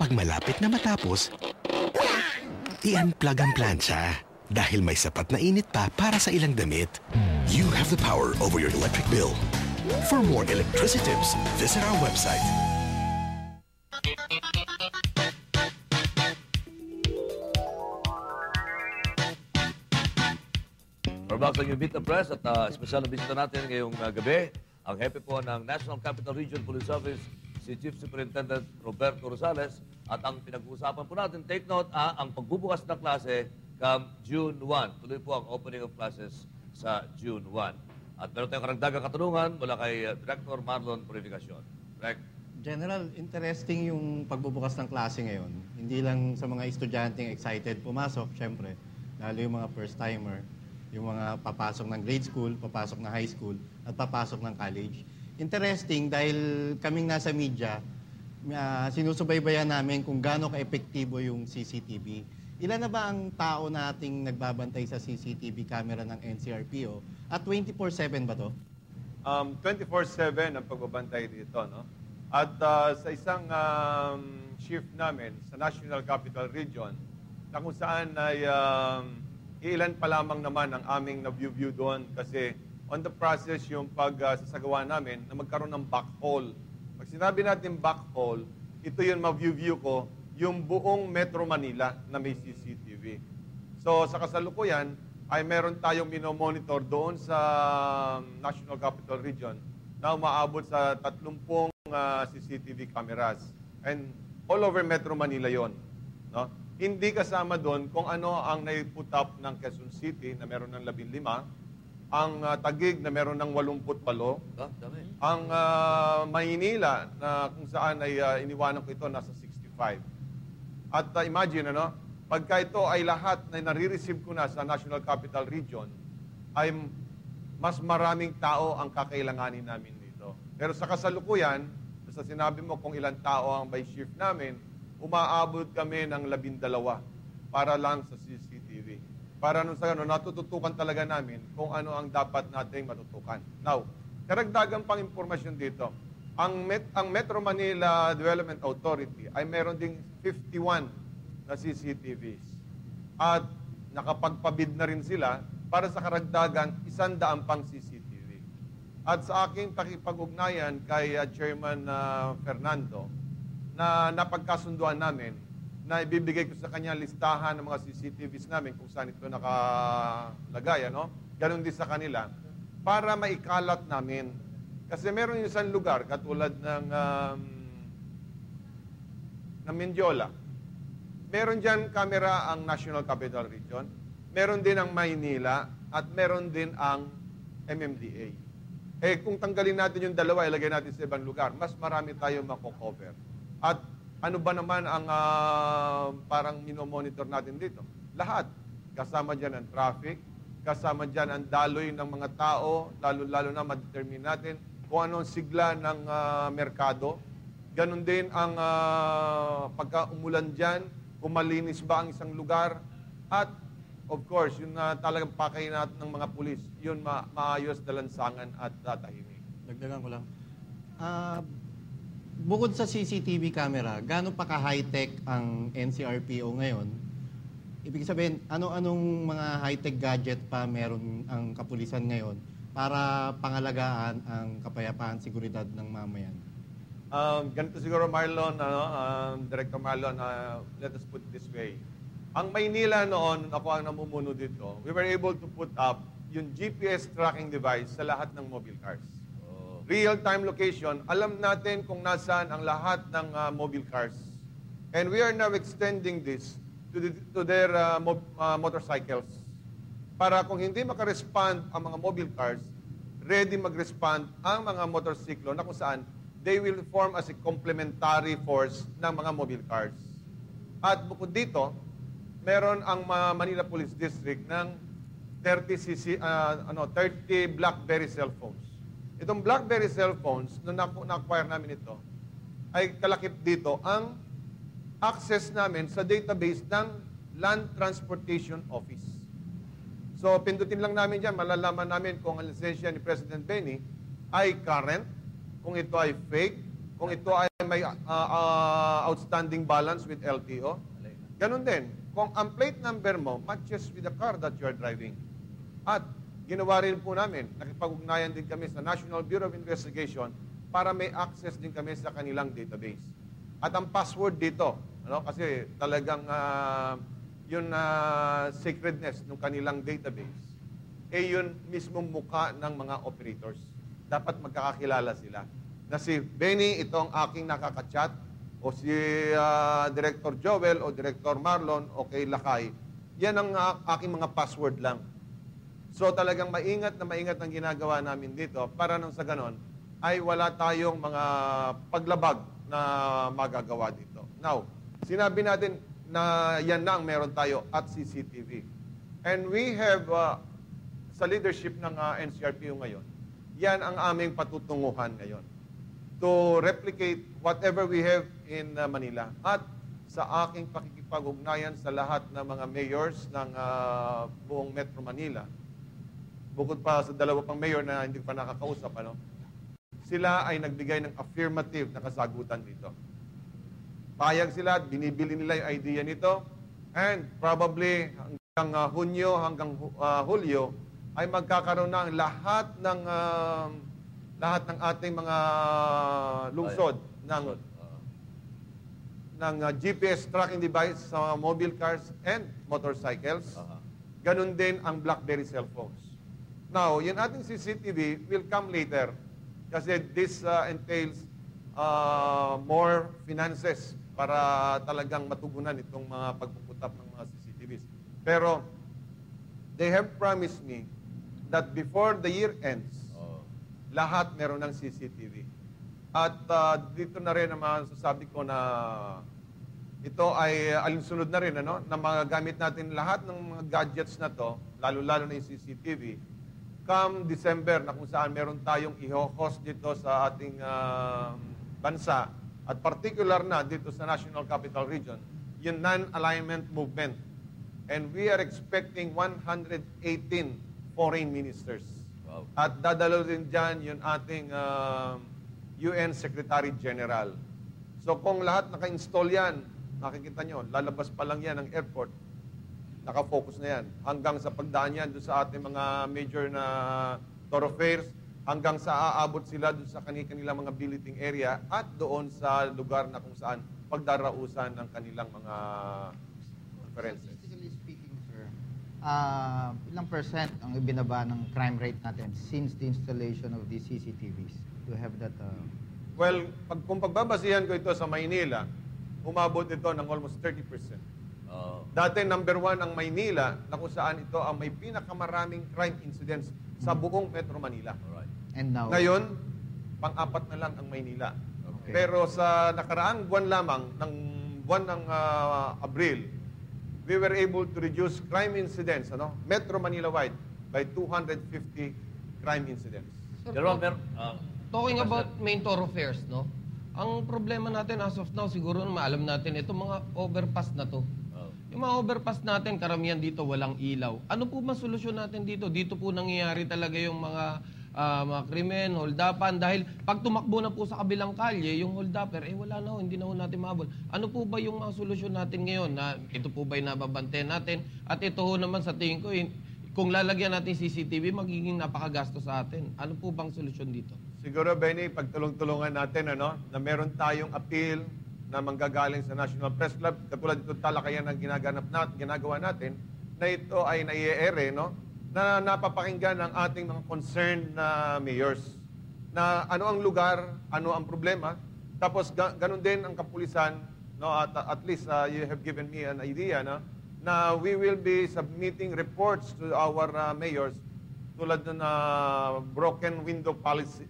Kapag malapit na matapos, i-unplug ang plancha dahil may sapat na init pa para sa ilang damit. You have the power over your electric bill. For more electricity tips, visit our website. We're back sa Meet the Press at espesyal na bisita natin ngayong gabi, ang hepe po ng National Capital Region Police Office, si Chief Superintendent Roberto Rosales. At ang pinag-uusapan po natin, take note, ang pagbubukas ng klase come June 1. Tuloy po ang opening of classes sa June 1. At meron tayong karagdagang katanungan mula kay Director Marlon Purificacion. Direct. General, interesting yung pagbubukas ng klase ngayon. Hindi lang sa mga estudyanteng excited pumasok, syempre, lalo yung mga first-timer, yung mga papasok ng grade school, papasok na high school, at papasok ng college. Interesting dahil kaming nasa media, sinusubaybayan namin kung gaano ka-epektibo yung CCTV. Ilan na ba ang tao nating nagbabantay sa CCTV camera ng NCRPO? At 24/7 ba to? 24/7 ang pagbabantay dito, no? At sa isang shift namin sa National Capital Region, na kung saan ay ilan pa lamang naman ang aming na-view doon kasi on the process yung pagsasagawa namin na magkaroon ng backhaul. Pag sinabi natin backhaul, ito yung ma-view ko, yung buong Metro Manila na may CCTV. So sa kasalukuyan, ay meron tayong minomonitor doon sa National Capital Region na umaabot sa 30 CCTV cameras. And all over Metro Manila yon, no? Hindi kasama doon kung ano ang nai-put up ng Quezon City na meron ng 15, ang Taguig na meron ng 88, ang Maynila na kung saan ay iniwanan ko ito nasa 65. At imagine, pagka ito ay lahat na nare-receive ko na sa National Capital Region, ay mas maraming tao ang kakailanganin namin dito. Pero sa kasalukuyan, sa sinabi mo kung ilang tao ang by shift namin, umaabot kami ng 12 para lang sa CCTV. Para nung sa natututukan talaga namin kung ano ang dapat nating matutukan. Now, karagdagan pang impormasyon dito. Ang Metro Manila Development Authority ay meron ding 51 na CCTVs. At nakapagpabid na rin sila para sa karagdagang 100 pang CCTV. At sa aking pakipag-ugnayan kay Chairman Fernando, na napagkasunduan namin na ibibigay ko sa kanya listahan ng mga CCTVs namin kung saan ito nakalagay, Ganon din sa kanila para maikalat namin. Kasi meron yung isang lugar katulad ng Mindiola. Meron dyan camera ang National Capital Region, meron din ang Maynila, at meron din ang MMDA. Kung tanggalin natin yung dalawa, ilagay natin sa ibang lugar, mas marami tayong mako-cover. At ano ba naman ang parang minomonitor natin dito? Lahat. Kasama dyan ang traffic, kasama dyan ang daloy ng mga tao, lalo-lalo na ma-determine natin kung ano ang sigla ng merkado. Ganon din ang pagka-umulan dyan, kung malinis ba ang isang lugar. At of course, yung talagang pakay natin ng mga pulis, yun maayos na lansangan at tatahimik. Dagdagan ko lang. Bukod sa CCTV camera, gaano pa ka-high-tech ang NCRPO ngayon? Ibig sabihin, ano-anong mga high-tech gadget pa meron ang kapulisan ngayon para pangalagaan ang kapayapaan, seguridad ng mamayan? Ganito siguro, Marlon, Director Marlon, let us put it this way. Ang Maynila noon, ako ang namumuno dito, we were able to put up yung GPS tracking device sa lahat ng mobile cars. Real-time location, alam natin kung nasaan ang lahat ng mobile cars. And we are now extending this to their motorcycles. Para kung hindi makarespond ang mga mobile cars, ready mag-respond ang mga motorsiklo na kung saan they will form as a complementary force ng mga mobile cars. At bukod dito, meron ang Manila Police District ng 30 BlackBerry cellphones. Itong BlackBerry cellphones, nung na-acquire namin ito, ay kalakip dito ang access namin sa database ng Land Transportation Office. So, pindutin lang namin dyan, malalaman namin kung ang lisensya ni President Benny ay current, kung ito ay fake, kung ito ay may outstanding balance with LTO. Ganun din, kung ang plate number mo matches with the car that you are driving. At ginawa rin po namin, nakipag-ugnayan din kami sa National Bureau of Investigation para may access din kami sa kanilang database. At ang password dito, kasi talagang yung sacredness ng kanilang database, yun mismong mukha ng mga operators. Dapat magkakakilala sila. Na si Benny, ito ang aking nakakachat, o si Director Joel, o Director Marlon, o kay Lakay. Yan ang aking mga password lang. So talagang maingat ang ginagawa namin dito para nang sa ganon ay wala tayong mga paglabag na magagawa dito. Now, sinabi natin na yan na ang meron tayo at CCTV. And we have, sa leadership ng NCRPO ngayon, yan ang aming patutunguhan ngayon to replicate whatever we have in Manila. At sa aking pakikipag-ugnayan sa lahat ng mga mayors ng buong Metro Manila, bukod pa sa dalawa pang mayor na hindi pa nakakausap, sila ay nagbigay ng affirmative na kasagutan dito. Payag sila, binibili nila yung idea nito, and probably hanggang Hunyo, hanggang Hulyo, ay magkakaroon na ang lahat ng ating mga lungsod ng GPS tracking device sa mobile cars and motorcycles. Ganun din ang BlackBerry cell phones. Now, yung ating CCTV will come later kasi this entails more finances para talagang matugunan itong mga pagpuputap ng mga CCTVs. Pero they have promised me that before the year ends, lahat meron ng CCTV. At dito na rin ang masasabi ko na ito ay alinsunod na rin, na magagamit natin lahat ng mga gadgets na to, lalo-lalo na yung CCTV, come December na kung saan meron tayong i-host dito sa ating bansa, at particular na dito sa National Capital Region, yung non-alignment movement. And we are expecting 118 foreign ministers. Wow. At dadalo din dyan yung ating UN Secretary General. So kung lahat naka-install yan, makikita nyo, lalabas pa lang yan ng airport, naka-focus na yan. Hanggang sa pagdaan yan doon sa ating mga major na thoroughfares, hanggang sa aabot sila doon sa kanilang mga billeting area at doon sa lugar na kung saan pagdarausan ng kanilang mga conferences. Statistically speaking, sir, ilang percent ang ibinaba ng crime rate natin since the installation of these CCTVs? Do you have that? Well, kung pagbabasihan ko ito sa Maynila, umabot ito ng almost 30%. Dati number 1 ang Maynila na kung saan ito ang may pinakamaraming crime incidents sa buong Metro Manila. Alright. And now? Ngayon, pang-apat na lang ang Maynila. Okay. Pero sa nakaraang buwan lamang, ng buwan ng Abril, we were able to reduce crime incidents, Metro Manila-wide, by 250 crime incidents. Sir, Talking talking about main thoroughfares, ang problema natin as of now, siguro maalam natin, itong mga overpass na to. Yung mga overpass natin, karamihan dito walang ilaw. Ano po ba solusyon natin dito? Dito po nangyayari talaga yung mga krimen, hold-upan. Dahil pag tumakbo na po sa kabilang kalye, yung hold-upper, wala na ho, hindi na ho natin mahabol. Ano po ba yung mga solusyon natin ngayon? Na ito po ba yung nababantayan natin? At ito ho naman sa tingin ko, kung lalagyan natin CCTV, magiging napakagasto sa atin. Ano po bang solusyon dito? Siguro, Benny, pagtulong-tulungan natin, na meron tayong appeal na manggagaling sa National Press Club, katulad ito talakayan ng ginagawa natin, na ito ay naiere, na napapakinggan ng ating mga concerned na mayors, na ano ang lugar, ano ang problema, tapos ganun din ang kapulisan, at least you have given me an idea, na we will be submitting reports to our mayors tulad ng broken window policy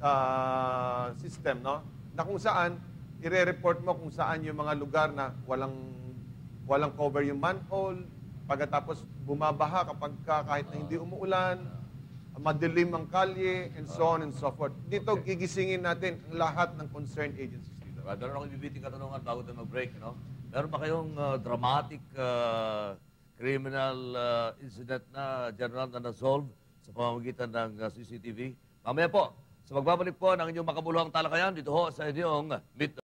system, na kung saan ire-report mo kung saan yung mga lugar na walang cover yung manhole, pagkatapos bumabaha kapag kahit na hindi umuulan, madilim ang kalye, and so on and so forth. Dito, gigisingin natin ang lahat ng concerned agencies dito. Meron akong ibibiting katanungan bago tayo mag-break, Meron ba kayong dramatic criminal incident na general na na-solve sa pamamagitan ng CCTV? Mamaya po, Sa magbabalik po ng inyong makabuluhang talakayan dito ho sa inyong Meet